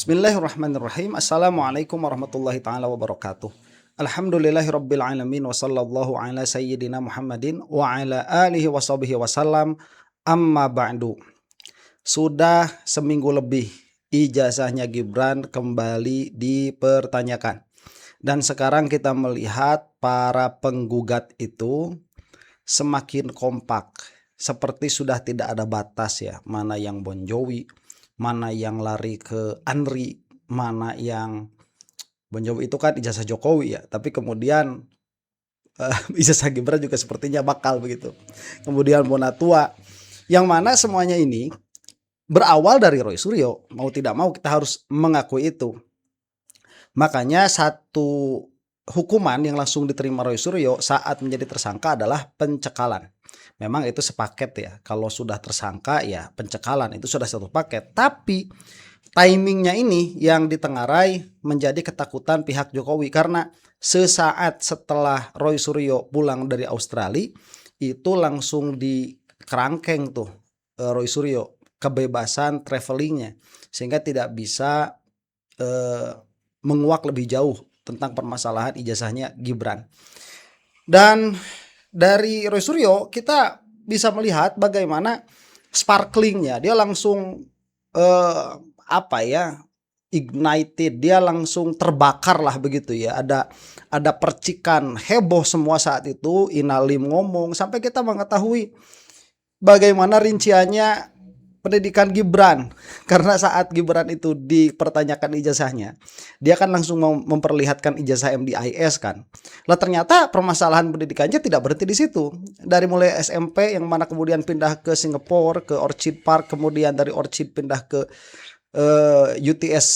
Bismillahirrahmanirrahim. Assalamualaikum warahmatullahi taala wabarakatuh. Alhamdulillahirabbil alamin wa sallallahu ala sayyidina Muhammadin wa ala alihi washabihi wasallam. Amma ba'du. Sudah seminggu lebih ijazahnya Gibran kembali dipertanyakan. Dan sekarang kita melihat para penggugat itu semakin kompak. Seperti sudah tidak ada batas ya, mana yang Bon Jovi, mana yang lari ke Andri, mana yang Bon Jovi itu kan ijazah Jokowi ya, tapi kemudian ijazah Gibran juga sepertinya bakal begitu. Kemudian Bonatua, yang mana semuanya ini berawal dari Roy Suryo. Mau tidak mau kita harus mengakui itu. Makanya satu hukuman yang langsung diterima Roy Suryo saat menjadi tersangka adalah pencekalan. Memang itu sepaket ya. Kalau sudah tersangka ya pencekalan itu sudah satu paket. Tapi timingnya ini yang ditengarai menjadi ketakutan pihak Jokowi. Karena sesaat setelah Roy Suryo pulang dari Australia itu langsung dikerangkeng tuh Roy Suryo kebebasan travelingnya. Sehingga tidak bisa menguak lebih jauh tentang permasalahan ijazahnya Gibran. Dan dari Roy Suryo kita bisa melihat bagaimana sparklingnya, dia langsung ignited, dia langsung terbakar lah begitu ya. Ada percikan heboh semua saat itu. Inalim ngomong sampai kita mengetahui bagaimana rinciannya pendidikan Gibran. Karena saat Gibran itu dipertanyakan ijazahnya, dia kan langsung memperlihatkan ijazah MDIS kan. Lah ternyata permasalahan pendidikannya tidak berhenti di situ. Dari mulai SMP yang mana kemudian pindah ke Singapura, ke Orchid Park, kemudian dari Orchid pindah ke UTS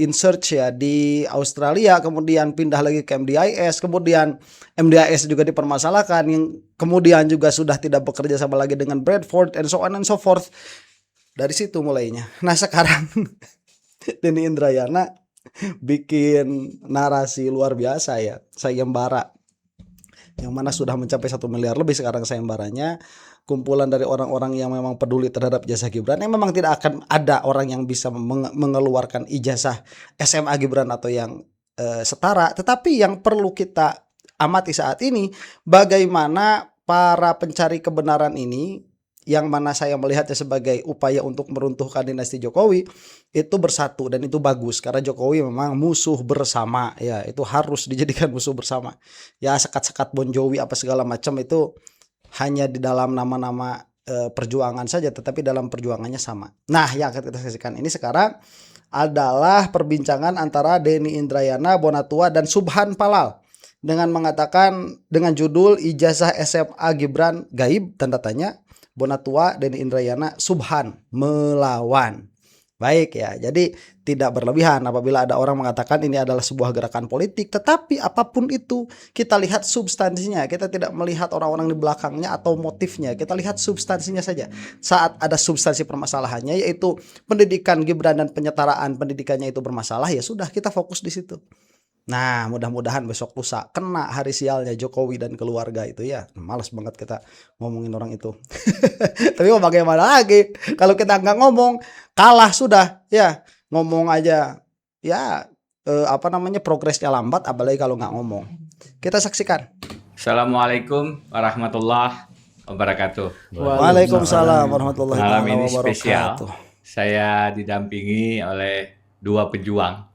InSearch ya di Australia, kemudian pindah lagi ke MDIS, kemudian MDIS juga dipermasalahkan, yang kemudian juga sudah tidak bekerja sama lagi dengan Bradford and so on and so forth. Dari situ mulainya. Nah sekarang Denny Indrayana bikin narasi luar biasa ya, sayembara, yang mana sudah mencapai 1 miliar lebih sekarang sayembaranya. Kumpulan dari orang-orang yang memang peduli terhadap ijazah Gibran, yang memang tidak akan ada orang yang bisa mengeluarkan ijazah SMA Gibran atau yang setara. Tetapi yang perlu kita amati saat ini, bagaimana para pencari kebenaran ini, yang mana saya melihatnya sebagai upaya untuk meruntuhkan dinasti Jokowi, itu bersatu. Dan itu bagus, karena Jokowi memang musuh bersama ya, itu harus dijadikan musuh bersama ya. Sekat-sekat Bon Jovi apa segala macam itu hanya di dalam nama-nama perjuangan saja, tetapi dalam perjuangannya sama. Nah yang akan kita saksikan ini sekarang adalah perbincangan antara Denny Indrayana, Bonatua, dan Subhan Palal dengan mengatakan dengan judul ijazah SMA Gibran gaib tanda tanya. Bonatua, Denny Indrayana, Subhan melawan. Baik ya, jadi tidak berlebihan apabila ada orang mengatakan ini adalah sebuah gerakan politik. Tetapi apapun itu, kita lihat substansinya. Kita tidak melihat orang-orang di belakangnya atau motifnya. Kita lihat substansinya saja. Saat ada substansi permasalahannya, yaitu pendidikan Gibran dan penyetaraan pendidikannya itu bermasalah, ya sudah, kita fokus di situ. Nah mudah-mudahan besok lusa kena hari sialnya Jokowi dan keluarga itu ya. Malas banget kita ngomongin orang itu. Tapi mau bagaimana lagi, kalau kita nggak ngomong kalah sudah ya. Ngomong aja ya progresnya lambat, apalagi kalau nggak ngomong. Kita saksikan. Assalamualaikum warahmatullahi wabarakatuh. Waalaikumsalam warahmatullahi Malam ini wabarakatuh. spesial. Saya didampingi oleh dua pejuang.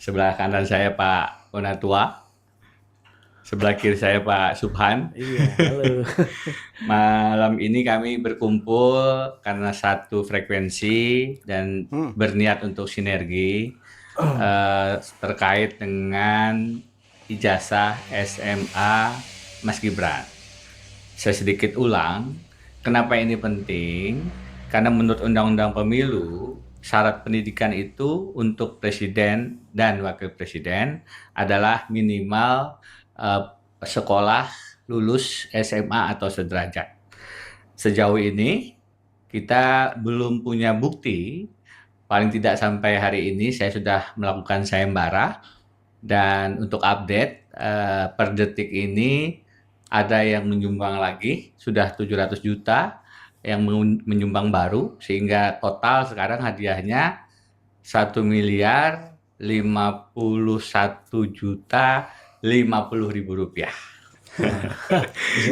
Sebelah kanan saya Pak Bonatua, sebelah kiri saya Pak Subhan. Iya, halo. Malam ini kami berkumpul karena satu frekuensi dan berniat untuk sinergi terkait dengan ijazah SMA Mas Gibran. Saya sedikit ulang, kenapa ini penting? Karena menurut Undang-Undang Pemilu, syarat pendidikan itu untuk presiden dan wakil presiden adalah minimal sekolah lulus SMA atau sederajat. Sejauh ini kita belum punya bukti, paling tidak sampai hari ini saya sudah melakukan sayembara, dan untuk update per detik ini ada yang menyumbang lagi, sudah 700 juta yang menyumbang baru, sehingga total sekarang hadiahnya Rp1.051.050.050 rupiah.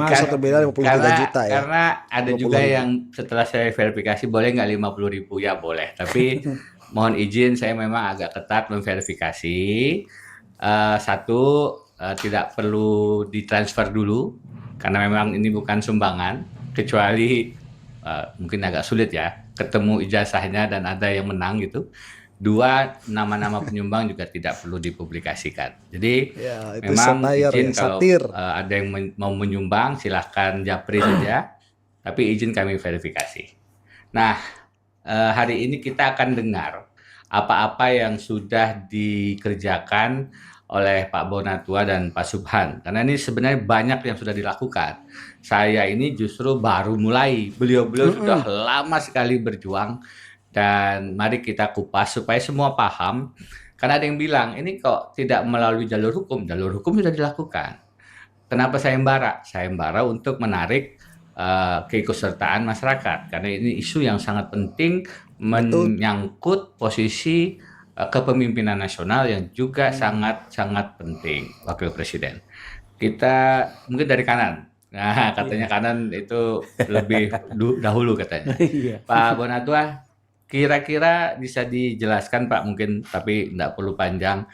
Masuk ke beda 53 juta ya. Karena ada juga 50.000. yang setelah saya verifikasi boleh nggak 50.000 ya boleh. Tapi mohon izin saya memang agak ketat memverifikasi. Satu tidak perlu ditransfer dulu karena memang ini bukan sumbangan kecuali mungkin agak sulit ya ketemu ijazahnya dan ada yang menang gitu. Dua, nama-nama penyumbang juga tidak perlu dipublikasikan. Jadi Ya, itu memang satire izin ya, kalau satir. ada yang mau menyumbang silahkan japri saja, tapi izin kami verifikasi. Nah, hari ini kita akan dengar apa-apa yang sudah dikerjakan oleh Pak Bonatua dan Pak Subhan. Karena ini sebenarnya banyak yang sudah dilakukan. Saya ini justru baru mulai. Beliau-beliau sudah lama sekali berjuang. Dan mari kita kupas supaya semua paham. Karena ada yang bilang, ini kok tidak melalui jalur hukum. Jalur hukum sudah dilakukan. Kenapa sayembara? Sayembara untuk menarik keikutsertaan masyarakat. Karena ini isu yang sangat penting menyangkut posisi kepemimpinan nasional yang juga sangat-sangat penting, Wakil Presiden. Kita mungkin dari kanan. Nah, katanya kanan itu lebih dahulu katanya. Pak Bonatua, kira-kira bisa dijelaskan Pak mungkin, tapi tidak perlu panjang,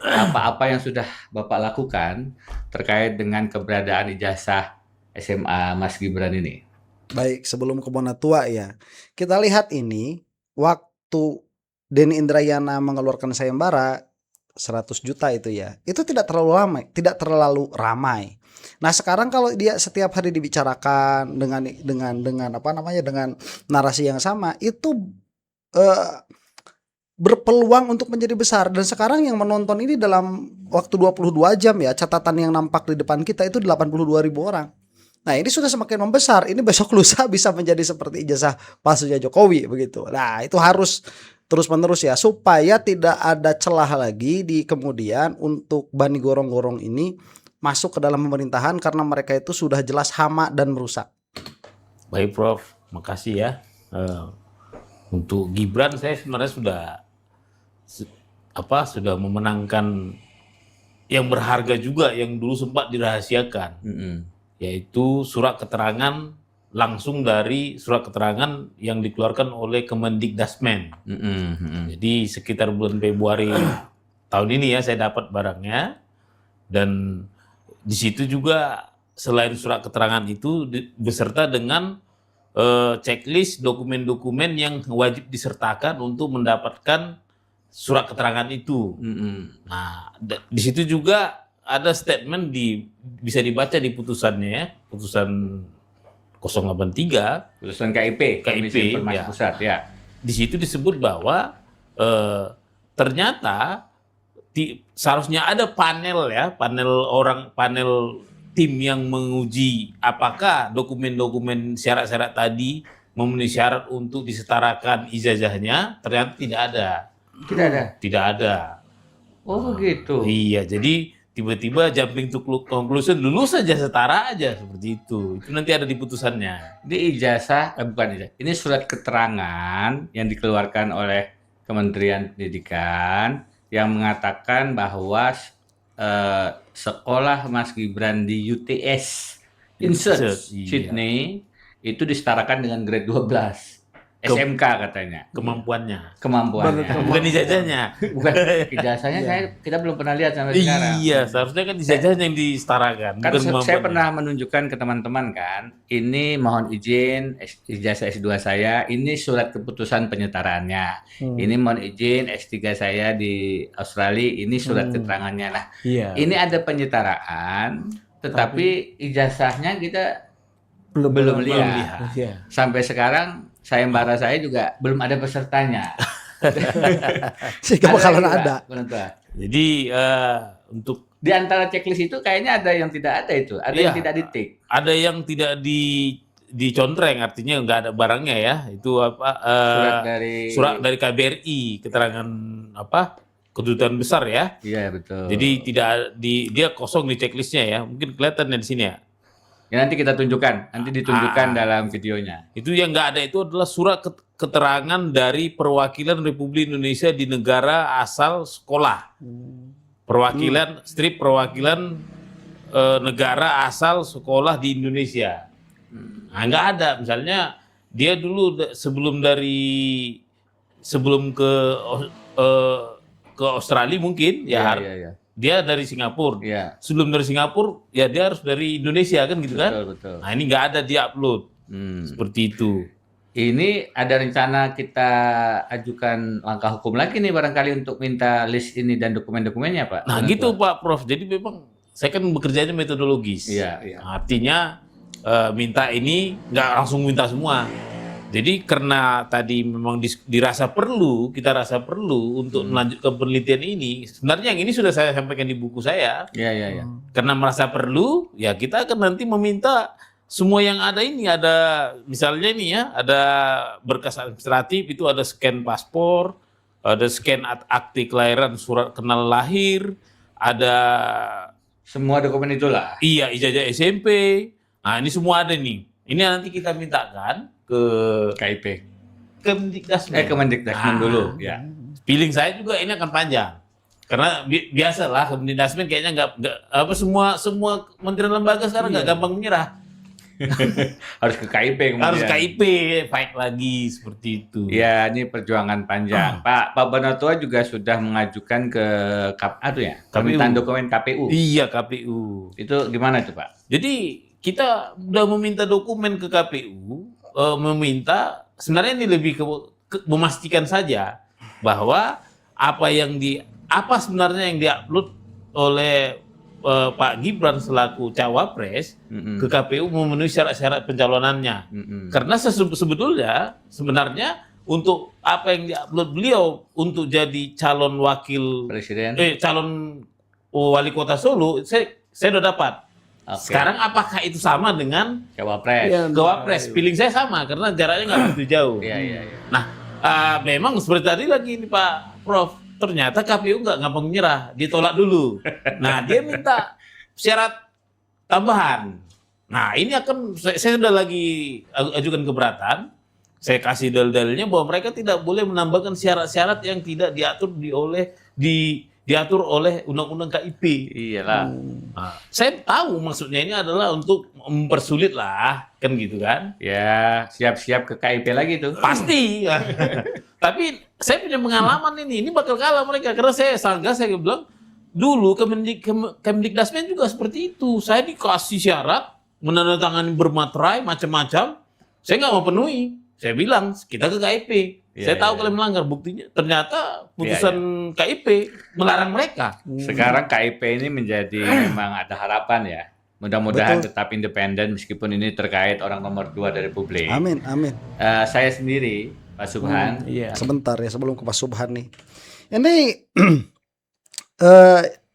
apa-apa yang sudah Bapak lakukan terkait dengan keberadaan ijazah SMA Mas Gibran ini? Baik, sebelum ke Bonatua ya, kita lihat ini waktu Denny Indrayana mengeluarkan sayembara 100 juta itu ya, itu tidak terlalu ramai. Nah sekarang kalau dia setiap hari dibicarakan dengan apa namanya, dengan narasi yang sama, itu berpeluang untuk menjadi besar. Dan sekarang yang menonton ini dalam waktu 22 jam ya, catatan yang nampak di depan kita itu 82.000 orang. Nah ini sudah semakin membesar. Ini besok lusa bisa menjadi seperti ijazah palsunya Jokowi begitu. Nah itu harus terus menerus ya, supaya tidak ada celah lagi di kemudian untuk Bani Gorong-Gorong ini masuk ke dalam pemerintahan, karena mereka itu sudah jelas hama dan merusak. Baik Prof, makasih ya. Untuk Gibran saya sebenarnya sudah memenangkan yang berharga juga yang dulu sempat dirahasiakan, yaitu surat keterangan langsung dari surat keterangan yang dikeluarkan oleh Kemendikdasmen. Jadi sekitar bulan Februari tahun ini ya saya dapat barangnya, dan di situ juga selain surat keterangan itu beserta dengan checklist dokumen-dokumen yang wajib disertakan untuk mendapatkan surat keterangan itu. Nah, di situ juga ada statement bisa dibaca di putusannya ya, putusan 083, putusan KIP, Komisi Informasi ya. Pusat ya. Di situ disebut bahwa ternyata seharusnya ada panel tim yang menguji apakah dokumen-dokumen syarat-syarat tadi memenuhi syarat untuk disetarakan ijazahnya. Ternyata tidak ada. Tidak ada. Oh begitu. Iya, jadi tiba-tiba jumping to conclusion, lulus saja setara aja seperti itu. Itu nanti ada di putusannya. Di ijazah, bukan ijazah. Ini surat keterangan yang dikeluarkan oleh Kementerian Pendidikan yang mengatakan bahwa sekolah Mas Gibran di UTS Insert Sydney itu disetarakan dengan grade 12 SMK katanya. Kemampuannya. Bukan ijazahnya. Bukan ijazahnya. Kita belum pernah lihat sampai sekarang. Iya, seharusnya kan ijazahnya yang disetarakan. Kan saya pernah menunjukkan ke teman-teman kan, ini mohon izin ijazah S2 saya, ini surat keputusan penyetaraannya. Ini mohon izin S3 saya di Australia, ini surat keterangannya. Nah, ini ada penyetaraan, tetapi ijazahnya kita belum lihat. Sampai sekarang sayembara saya juga belum ada pesertanya. Sehingga bakalan ada. Jadi untuk di antara checklist itu kayaknya ada yang tidak ada itu, ada yang tidak ditik. Ada yang tidak dicontreng, artinya nggak ada barangnya ya. Itu apa? Surat dari KBRI, keterangan apa? Kedutaan besar ya. Iya betul. Jadi dia kosong di checklistnya ya. Mungkin kelihatan di sini ya. Ya nanti kita tunjukkan, nanti ditunjukkan dalam videonya. Itu yang nggak ada itu adalah surat keterangan dari perwakilan Republik Indonesia di negara asal sekolah. Perwakilan perwakilan negara asal sekolah di Indonesia. Nah, nggak ada. Misalnya dia dulu sebelum ke Australia mungkin ya, Iya. dia dari Singapura. Iya. Sebelum dari Singapura ya dia harus dari Indonesia kan gitu kan. Betul. Nah ini nggak ada di-upload seperti itu. Ini ada rencana kita ajukan langkah hukum lagi nih barangkali untuk minta list ini dan dokumen-dokumennya, Pak. Nah gitu Pak Prof. Jadi memang saya kan bekerjanya metodologis. Iya. Artinya minta ini nggak langsung minta semua. Jadi karena tadi memang kita rasa perlu untuk melanjutkan penelitian ini. Sebenarnya yang ini sudah saya sampaikan di buku saya. Iya. Karena merasa perlu, ya kita akan nanti meminta semua yang ada ini, ada misalnya ini ya, ada berkas administratif itu ada scan paspor, ada scan akte kelahiran, surat kenal lahir, ada semua dokumen itulah. Iya, ijazah SMP. Nah, ini semua ada nih. Ini nanti kita mintakan ke KIP. Kemdikdasmen. Kemendikbudristek dulu, ya. Feeling saya juga ini akan panjang. Karena biasalah Kemdikdasmen kayaknya nggak semua kementerian lembaga sekarang nggak gampang menyerah. Harus ke KIP kemudian. Harus KIP, fight lagi seperti itu. Ya, ini perjuangan panjang. Pak Bonatua juga sudah mengajukan ke permintaan dokumen KPU. Iya, KPU. Itu gimana itu, Pak? Jadi kita udah meminta dokumen ke KPU, meminta sebenarnya ini lebih ke memastikan saja bahwa apa sebenarnya yang diupload oleh Pak Gibran selaku cawapres ke KPU memenuhi syarat-syarat pencalonannya. Karena sebenarnya untuk apa yang diupload beliau untuk jadi calon wakil presiden, calon wali kota Solo, saya udah dapat. Okay. Sekarang apakah itu sama dengan cawapres? Feeling saya sama karena jaraknya nggak begitu jauh. Iya. Nah, memang seperti tadi lagi nih Pak Prof. Ternyata KPU nggak gampang menyerah, ditolak dulu. Nah, dia minta syarat tambahan. Nah, ini saya sudah lagi ajukan keberatan. Saya kasih dalil-dalilnya bahwa mereka tidak boleh menambahkan syarat-syarat yang tidak diatur oleh undang-undang KIP. Iyalah. Nah, saya tahu maksudnya ini adalah untuk mempersulit lah, kan gitu kan? Ya, siap-siap ke KIP lagi tuh. Pasti. Tapi saya punya pengalaman ini bakal kalah mereka karena saya bilang dulu Kemdikdasmen juga seperti itu. Saya dikasih syarat menandatangani bermaterai macam-macam, saya nggak mau penuhi. Saya bilang kita ke KIP. Saya tahu kalian melanggar, buktinya ternyata putusan KIP melarang mereka. Sekarang KIP ini menjadi memang ada harapan ya. Mudah-mudahan tetap independen meskipun ini terkait orang nomor 2 dari Republik. Amin. Saya sendiri, Pak Subhan. Sebentar ya sebelum ke Pak Subhan nih. Ini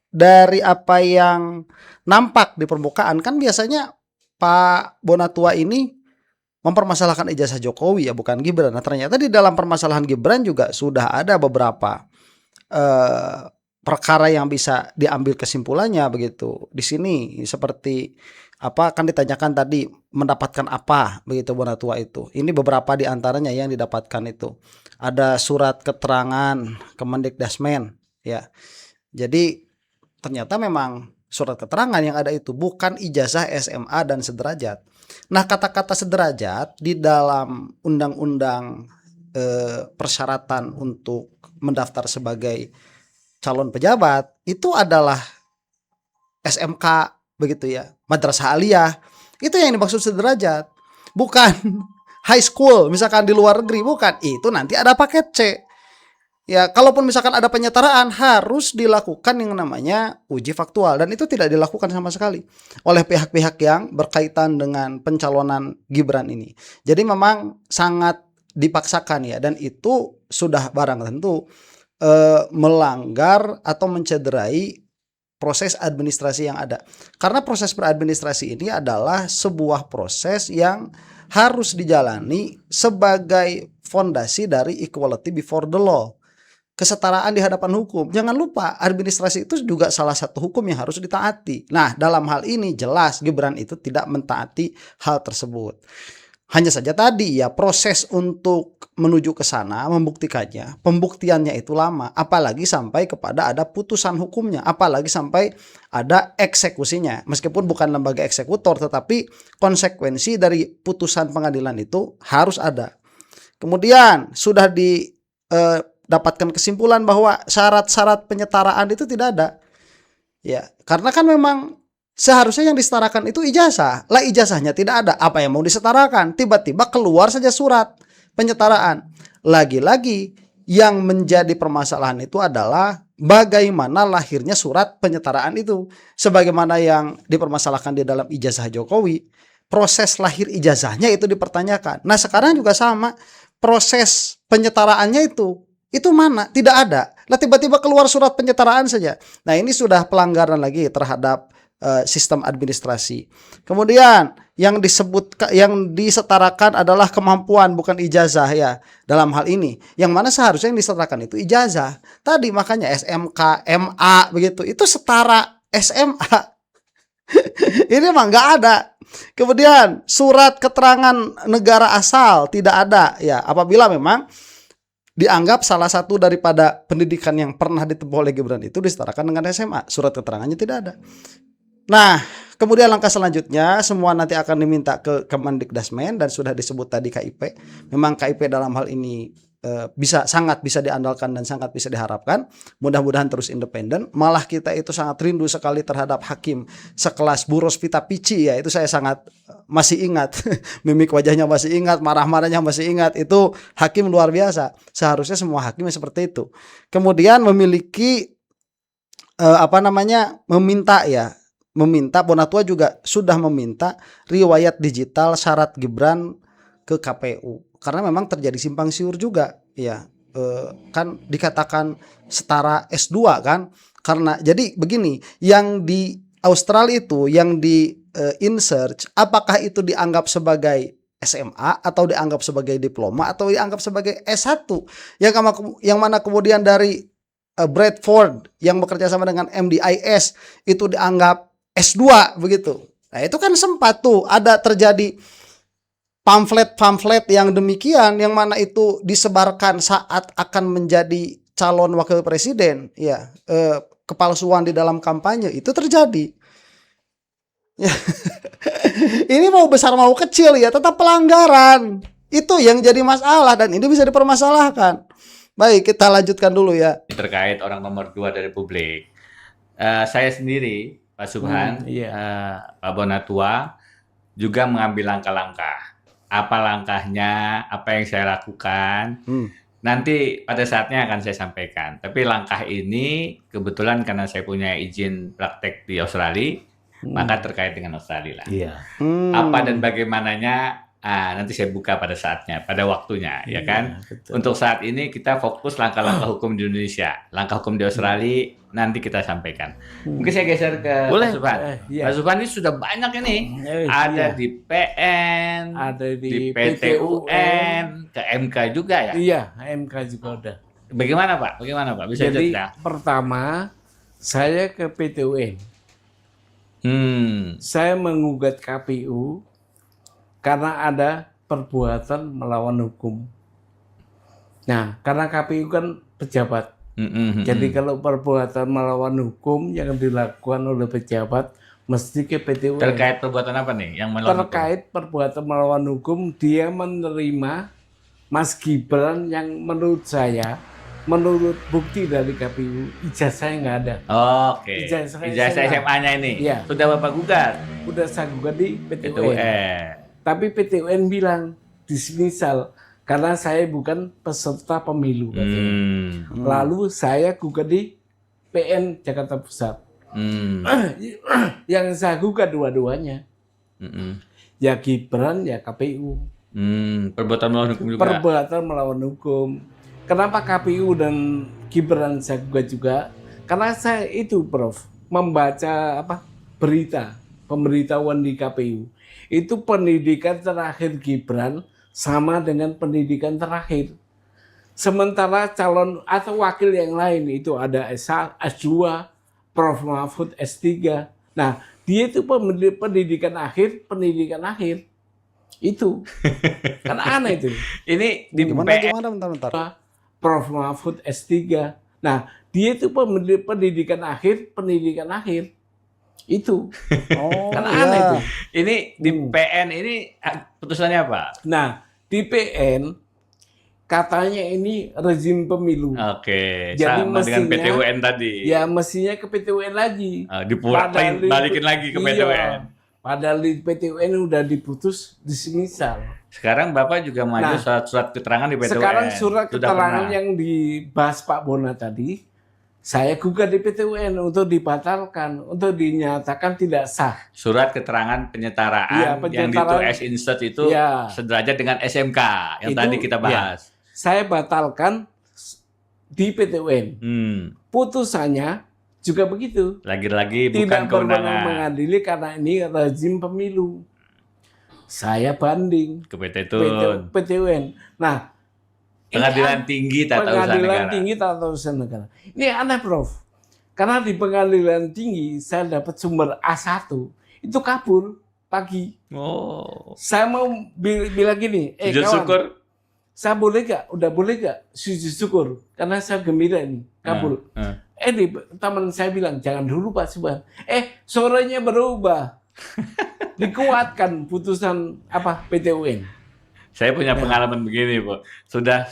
dari apa yang nampak di permukaan kan biasanya Pak Bonatua ini mempermasalahkan ijazah Jokowi ya, bukan Gibran. Nah, ternyata di dalam permasalahan Gibran juga sudah ada beberapa perkara yang bisa diambil kesimpulannya begitu. Di sini seperti apa kan ditanyakan tadi mendapatkan apa begitu Bonatua itu. Ini beberapa di antaranya yang didapatkan itu. Ada surat keterangan Kemendikdasmen ya. Jadi ternyata memang surat keterangan yang ada itu bukan ijazah SMA dan sederajat. Nah, kata-kata sederajat di dalam undang-undang persyaratan untuk mendaftar sebagai calon pejabat itu adalah SMK begitu ya, madrasah aliyah. Itu yang dimaksud sederajat. Bukan high school misalkan di luar negeri, bukan. Itu nanti ada paket C. Ya, kalaupun misalkan ada penyetaraan harus dilakukan yang namanya uji faktual dan itu tidak dilakukan sama sekali oleh pihak-pihak yang berkaitan dengan pencalonan Gibran ini. Jadi memang sangat dipaksakan ya dan itu sudah barang tentu melanggar atau mencederai proses administrasi yang ada. Karena proses beradministrasi ini adalah sebuah proses yang harus dijalani sebagai fondasi dari equality before the law. kesetaraan di hadapan hukum. Jangan lupa administrasi itu juga salah satu hukum yang harus ditaati. Nah, dalam hal ini jelas Gibran itu tidak mentaati hal tersebut. Hanya saja tadi ya proses untuk menuju ke sana membuktikannya, pembuktiannya itu lama, apalagi sampai kepada ada putusan hukumnya, apalagi sampai ada eksekusinya. Meskipun bukan lembaga eksekutor, tetapi konsekuensi dari putusan pengadilan itu harus ada. Kemudian sudah dapatkan kesimpulan bahwa syarat-syarat penyetaraan itu tidak ada. Ya, karena kan memang seharusnya yang disetarakan itu ijazah. Lah ijazahnya tidak ada. Apa yang mau disetarakan? Tiba-tiba keluar saja surat penyetaraan. Lagi-lagi yang menjadi permasalahan itu adalah bagaimana lahirnya surat penyetaraan itu. Sebagaimana yang dipermasalahkan di dalam ijazah Jokowi, proses lahir ijazahnya itu dipertanyakan. Nah, sekarang juga sama. Proses penyetaraannya itu mana? Tidak ada. Lah tiba-tiba keluar surat penyetaraan saja. Nah, ini sudah pelanggaran lagi terhadap sistem administrasi. Kemudian yang disetarakan adalah kemampuan bukan ijazah ya dalam hal ini. Yang mana seharusnya yang disetarakan itu ijazah. Tadi makanya SMK, MA begitu. Itu setara SMA. Ini emang nggak ada. Kemudian surat keterangan negara asal tidak ada ya apabila memang dianggap salah satu daripada pendidikan yang pernah ditempuh oleh Gibran itu disetarakan dengan SMA. Surat keterangannya tidak ada. Nah, kemudian langkah selanjutnya semua nanti akan diminta ke Kemendikdasmen dan sudah disebut tadi KIP. Memang KIP dalam hal ini sangat bisa diandalkan dan sangat bisa diharapkan. Mudah-mudahan terus independen. Malah kita itu sangat rindu sekali terhadap hakim sekelas Bu Rospita Pici ya. Itu saya sangat masih ingat. Mimik wajahnya masih ingat, marah-marahnya masih ingat. Itu hakim luar biasa. Seharusnya semua hakim seperti itu. Kemudian memiliki meminta Bonatua juga sudah meminta riwayat digital syarat Gibran ke KPU karena memang terjadi simpang siur juga ya kan dikatakan setara S2 kan karena jadi begini yang di Australia itu yang di InSearch apakah itu dianggap sebagai SMA atau dianggap sebagai diploma atau dianggap sebagai S1 yang mana kemudian dari Bradford yang bekerja sama dengan MDIS itu dianggap S2 begitu. Nah, itu kan sempat tuh ada terjadi pamflet yang demikian yang mana itu disebarkan saat akan menjadi calon wakil presiden ya kepalsuan di dalam kampanye itu terjadi. Ya. Ini mau besar mau kecil ya tetap pelanggaran. Itu yang jadi masalah dan ini bisa dipermasalahkan. Baik, kita lanjutkan dulu ya. Terkait orang nomor 2 dari publik. Saya sendiri Pak Subhan, Pak Bonatua juga mengambil langkah-langkah. Apa langkahnya, apa yang saya lakukan, nanti pada saatnya akan saya sampaikan. Tapi langkah ini kebetulan karena saya punya izin praktek di Australia, maka terkait dengan Australia lah. Apa dan bagaimananya, nanti saya buka pada saatnya, pada waktunya, ya kan? Betul. Untuk saat ini kita fokus langkah-langkah hukum di Indonesia, langkah hukum di Australia nanti kita sampaikan. Mungkin saya geser ke Pak Subhan. Pak Subhan ini sudah banyak ini, ada di PN, ada di PT-UN, ke MK juga ya? Iya, MK juga udah. Bagaimana Pak? Bisa jadi cerita? Pertama, saya ke PT-UN. Saya menggugat KPU karena ada perbuatan melawan hukum. Nah, karena KPU kan pejabat. Jadi kalau perbuatan melawan hukum yang dilakukan oleh pejabat mesti ke PT-UN. Terkait perbuatan apa nih yang melawan terkait hukum? Perbuatan melawan hukum, dia menerima Mas Gibran yang menurut saya, menurut bukti dari KPU, ijazahnya nggak ada. Oke. Ijazah SMA-nya ini. Ya. Sudah Bapak gugat? Sudah saya gugat di PT-UN. Tapi PT-UN bilang dismisal karena saya bukan peserta pemilu. Lalu saya gugat di PN Jakarta Pusat. Yang saya gugat dua-duanya. Ya Gibran, ya KPU. Perbuatan melawan hukum juga. Perbuatan melawan hukum. Kenapa KPU dan Gibran saya gugat juga? Karena saya itu, Prof, membaca berita, pemberitahuan di KPU. Itu pendidikan terakhir Gibran sama dengan pendidikan terakhir. Sementara calon atau wakil yang lain itu ada S1, S2, Prof. Mahfud S3. Nah, dia itu pendidikan akhir. Itu. Kan aneh itu. Ini di Gimana bentar. Prof. Mahfud S3. Nah, dia itu pendidikan akhir. Itu. Oh, Kan iya. aneh itu. Ini di PN ini putusannya apa? Nah, di PN katanya ini rezim pemilu. Oke, Jadi sama dengan mestinya- PT UN tadi. Ya mestinya ke PT UN lagi. Dipulangin, balikin lagi ke PT UN. Iya, padahal di PT UN udah diputus disemisal. Sekarang Bapak juga maju Nah, surat keterangan di PT UN. Sekarang surat Sudah keterangan pernah. yang dibahas Pak Bona tadi, saya gugat di PT UN untuk dibatalkan, untuk dinyatakan tidak sah. Surat keterangan penyetaraan, Iya, yang di penyetaraan. 2S insert itu Iya. sederajat dengan SMK yang Itu, tadi kita bahas. Saya batalkan di PT UN. Putusannya juga begitu. Lagi-lagi bukan Tidak berwenang kewenangan mengadili karena ini rezim pemilu. Saya banding ke PT Tun. PT UN. Nah, Pengadilan Tinggi Tata Usaha Pengadilan Negara. Tinggi Tata Usaha Negara. Ini aneh, Prof. Karena di Pengadilan Tinggi saya dapat sumber A1 itu kabur pagi. Oh. Saya mau bilang gini, Sujud kawan, syukur. saya boleh gak? Udah boleh gak sujud syukur? Karena saya gembira ini kabur. Di teman saya bilang jangan dulu Pak Subhan. Sorenya berubah. Dikuatkan putusan PT UN. Saya punya pengalaman begini, Bu. Sudah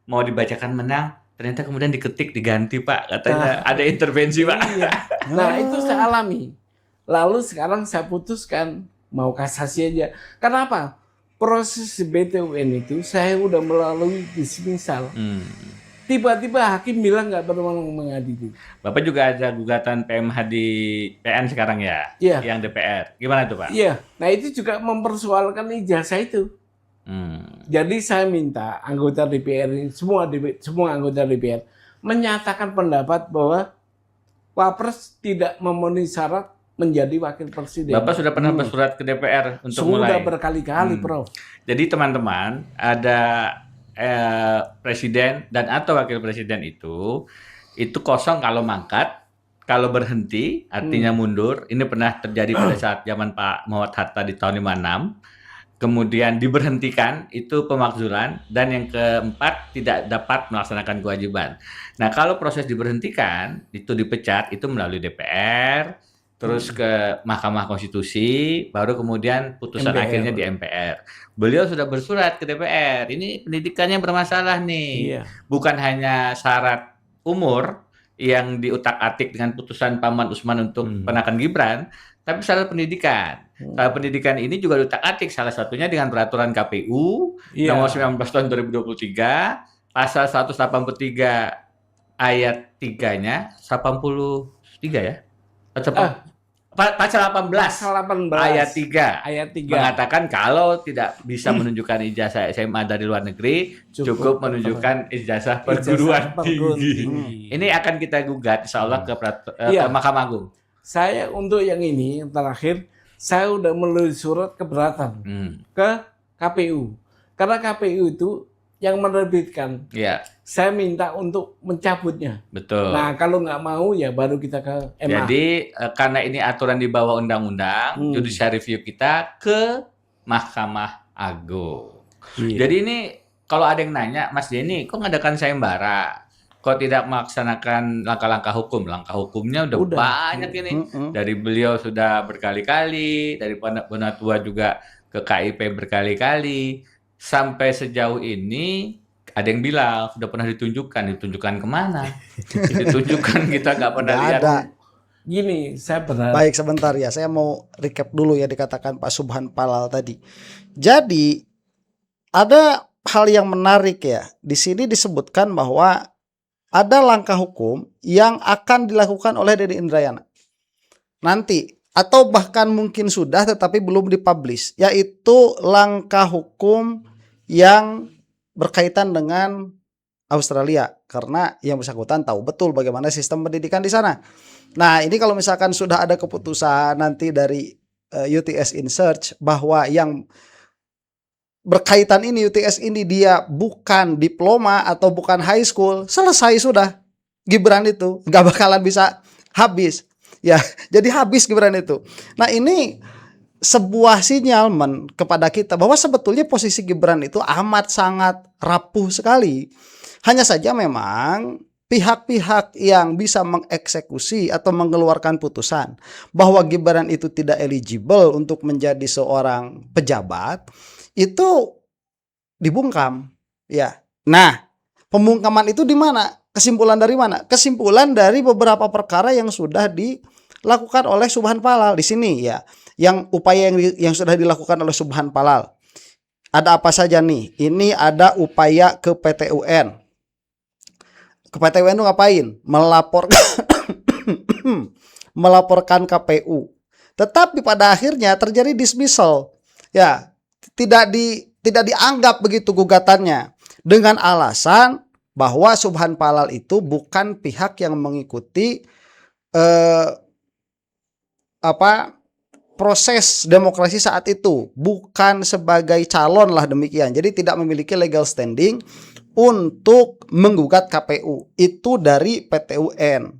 mau dibacakan menang, ternyata kemudian diketik diganti, Pak. Katanya ada intervensi, Pak. Iya. Nah, itu saya alami. Lalu sekarang saya putuskan mau kasasi aja. Kenapa? Proses PT UN itu saya udah melalui dismisal. Tiba-tiba hakim bilang nggak berwenang mengadili. Bapak juga ada gugatan PMH di PN sekarang ya? Iya. Yang DPR. Gimana tuh, Pak? Iya. Nah, itu juga mempersoalkan ijazah itu. Jadi saya minta anggota DPR ini, semua anggota DPR menyatakan pendapat bahwa Wapres tidak memenuhi syarat menjadi wakil presiden. Bapak sudah pernah bersurat ke DPR untuk mulai? Sudah berkali-kali, Prof. Jadi teman-teman, ada presiden dan atau wakil presiden itu kosong kalau mangkat, kalau berhenti artinya mundur. Ini pernah terjadi pada saat zaman Pak Muhammad Hatta di tahun 56. Kemudian diberhentikan itu pemakzulan, dan yang keempat tidak dapat melaksanakan kewajiban. Nah, kalau proses diberhentikan itu dipecat itu melalui DPR, terus ke Mahkamah Konstitusi, baru kemudian putusan MPR. akhirnya di MPR. Beliau sudah bersurat ke DPR, ini pendidikannya bermasalah nih. Iya. Bukan hanya syarat umur yang diutak-atik dengan putusan Paman Usman untuk penakan Gibran, tapi syarat pendidikan. Syarat pendidikan ini juga diutak-atik, salah satunya dengan peraturan KPU Iya. nomor 19 tahun 2023, pasal 183 ayat 3-nya, 83 ya? Pasal 18 Pasal 18 ayat 3 ayat 3 mengatakan kalau tidak bisa menunjukkan ijazah SMA dari luar negeri, cukup menunjukkan ijazah perguruan tinggi. Ini akan kita gugat insya Allah ke Iya. Mahkamah Agung. Saya untuk yang ini yang terakhir saya udah menulis surat keberatan ke KPU. Karena KPU itu yang menerbitkan. Iya, Saya minta untuk mencabutnya. betul. Nah, kalau nggak mau ya baru kita ke MA. Jadi karena ini aturan di bawah undang-undang, judicial review kita ke Mahkamah Agung. Iya. Jadi ini kalau ada yang nanya, Mas Denny, kok ngadakan sayembara? Kok tidak melaksanakan langkah-langkah hukum? Langkah hukumnya udah banyak ini. Dari beliau sudah berkali-kali, dari Penatua juga ke KIP berkali-kali. Sampai sejauh ini ada yang bilang sudah pernah ditunjukkan kemana? Ditunjukkan kita nggak pernah Nggak lihat. ada. Gini, saya berharap. Baik, sebentar ya. Saya mau recap dulu ya dikatakan Pak Subhan Palal tadi. Jadi ada hal yang menarik ya. Di sini disebutkan bahwa ada langkah hukum yang akan dilakukan oleh Denny Indrayana nanti, atau bahkan mungkin sudah tetapi belum dipublish, yaitu langkah hukum yang berkaitan dengan Australia, karena yang bersangkutan tahu betul bagaimana sistem pendidikan di sana. Nah, ini kalau misalkan sudah ada keputusan nanti dari UTS in Search bahwa yang berkaitan ini UTS ini dia bukan diploma atau bukan high school, selesai sudah. Gibran itu nggak bakalan bisa habis. Ya, jadi habis Gibran itu. Nah, ini sebuah sinyal kepada kita bahwa sebetulnya posisi Gibran itu amat sangat rapuh sekali. Hanya saja memang pihak-pihak yang bisa mengeksekusi atau mengeluarkan putusan bahwa Gibran itu tidak eligible untuk menjadi seorang pejabat itu dibungkam, ya. Nah, pembungkaman itu di mana? Kesimpulan dari mana? Kesimpulan dari beberapa perkara yang sudah dilakukan oleh Subhan Palal di sini, ya. Yang upaya yang sudah dilakukan oleh Subhan Palal. Ada apa saja nih? Ini ada upaya ke PT UN. Ke PT UN itu ngapain? Melaporkan KPU. Tetapi pada akhirnya terjadi dismissal. Ya, tidak dianggap begitu gugatannya dengan alasan bahwa Subhan Palal itu bukan pihak yang mengikuti proses demokrasi saat itu, bukan sebagai calon lah demikian. Jadi tidak memiliki legal standing untuk menggugat KPU itu dari PT UN.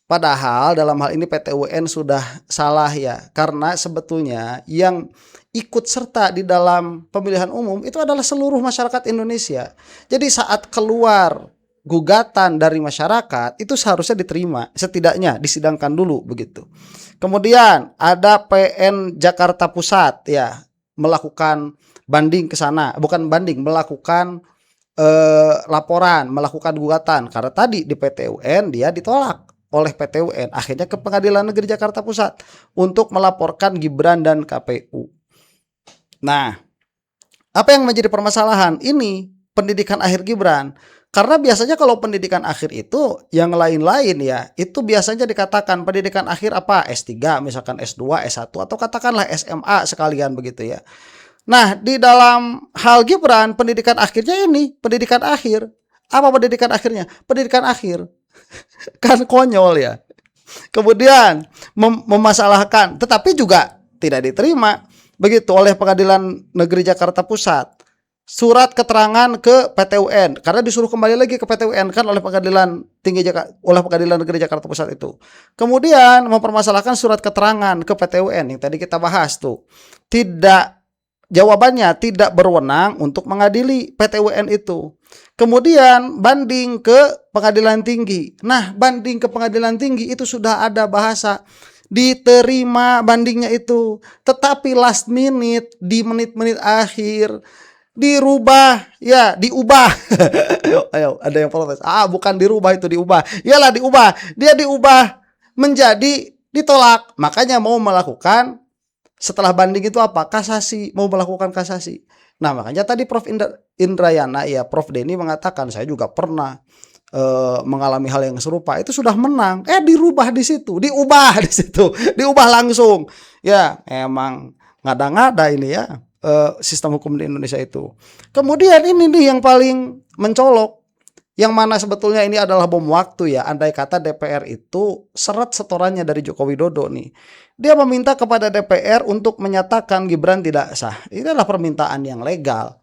Padahal dalam hal ini PT UN sudah salah ya, karena sebetulnya yang ikut serta di dalam pemilihan umum itu adalah seluruh masyarakat Indonesia. Jadi saat keluar gugatan dari masyarakat itu seharusnya diterima, setidaknya disidangkan dulu begitu. Kemudian ada PN Jakarta Pusat ya, melakukan banding ke sana, bukan banding, melakukan laporan, melakukan gugatan karena tadi di PT UN dia ditolak oleh PT UN, akhirnya ke Pengadilan Negeri Jakarta Pusat untuk melaporkan Gibran dan KPU. Nah, apa yang menjadi permasalahan ini pendidikan akhir Gibran? Karena biasanya kalau pendidikan akhir itu yang lain-lain ya, itu biasanya dikatakan pendidikan akhir apa? S3, misalkan S2, S1 atau katakanlah SMA sekalian begitu ya. Nah, di dalam hal Gibran pendidikan akhirnya ini, pendidikan akhir. Apa pendidikan akhirnya? Pendidikan akhir. Kan konyol ya. Kemudian memasalahkan, tetapi juga tidak diterima begitu oleh Pengadilan Negeri Jakarta Pusat. Surat keterangan ke PT UN karena disuruh kembali lagi ke PT UN kan oleh Pengadilan Negeri Jakarta Pusat itu. Kemudian mempermasalahkan surat keterangan ke PT UN yang tadi kita bahas tuh. Jawabannya tidak berwenang untuk mengadili PT UN itu. Kemudian banding ke Pengadilan Tinggi. Nah, banding ke Pengadilan Tinggi itu sudah ada bahasa diterima bandingnya itu, tetapi last minute di menit-menit akhir diubah. Ayo, ada yang protes. Bukan dirubah, itu diubah. Iyalah diubah. Dia diubah menjadi ditolak. Makanya mau melakukan setelah banding itu apa? Kasasi, mau melakukan kasasi. Nah, makanya tadi Prof Indrayana ya, Prof Denny mengatakan saya juga pernah mengalami hal yang serupa. Itu sudah menang, dirubah di situ, diubah di situ, diubah langsung. Ya, emang ngada-ngada ini ya sistem hukum di Indonesia itu. Kemudian ini nih yang paling mencolok, yang mana sebetulnya ini adalah bom waktu ya. Andai kata DPR itu seret setorannya dari Joko Widodo nih. Dia meminta kepada DPR untuk menyatakan Gibran tidak sah. Ini adalah permintaan yang legal.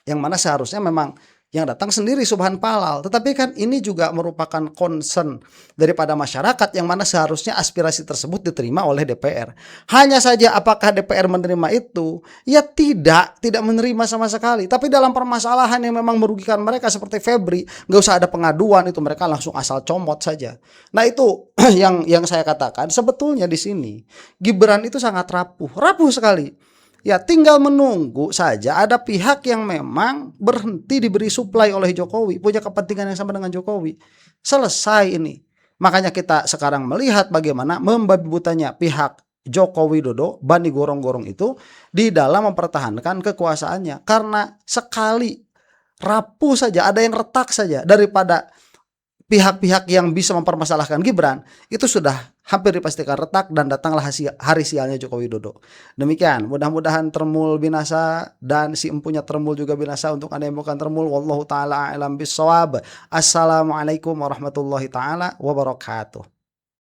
Yang mana seharusnya memang yang datang sendiri Subhan Palal. Tetapi kan ini juga merupakan concern daripada masyarakat yang mana seharusnya aspirasi tersebut diterima oleh DPR. Hanya saja apakah DPR menerima itu? Ya tidak menerima sama sekali. Tapi dalam permasalahan yang memang merugikan mereka seperti Febri, nggak usah ada pengaduan, itu mereka langsung asal comot saja. Nah itu yang saya katakan sebetulnya di sini Gibran itu sangat rapuh sekali. Ya tinggal menunggu saja ada pihak yang memang berhenti diberi suplai oleh Jokowi, punya kepentingan yang sama dengan Jokowi. Selesai ini. Makanya kita sekarang melihat bagaimana membabi butanya pihak Joko Widodo, Bani Gorong-Gorong itu di dalam mempertahankan kekuasaannya. Karena sekali rapuh saja, ada yang retak saja daripada pihak-pihak yang bisa mempermasalahkan Gibran itu sudah hampir dipastikan retak dan datanglah hari sialnya Joko Widodo. Demikian, mudah-mudahan Termul binasa dan si empunya Termul juga binasa. Untuk Anda yang bukan Termul, wallahu taala a'lam bissawab. Assalamualaikum warahmatullahi taala wabarakatuh.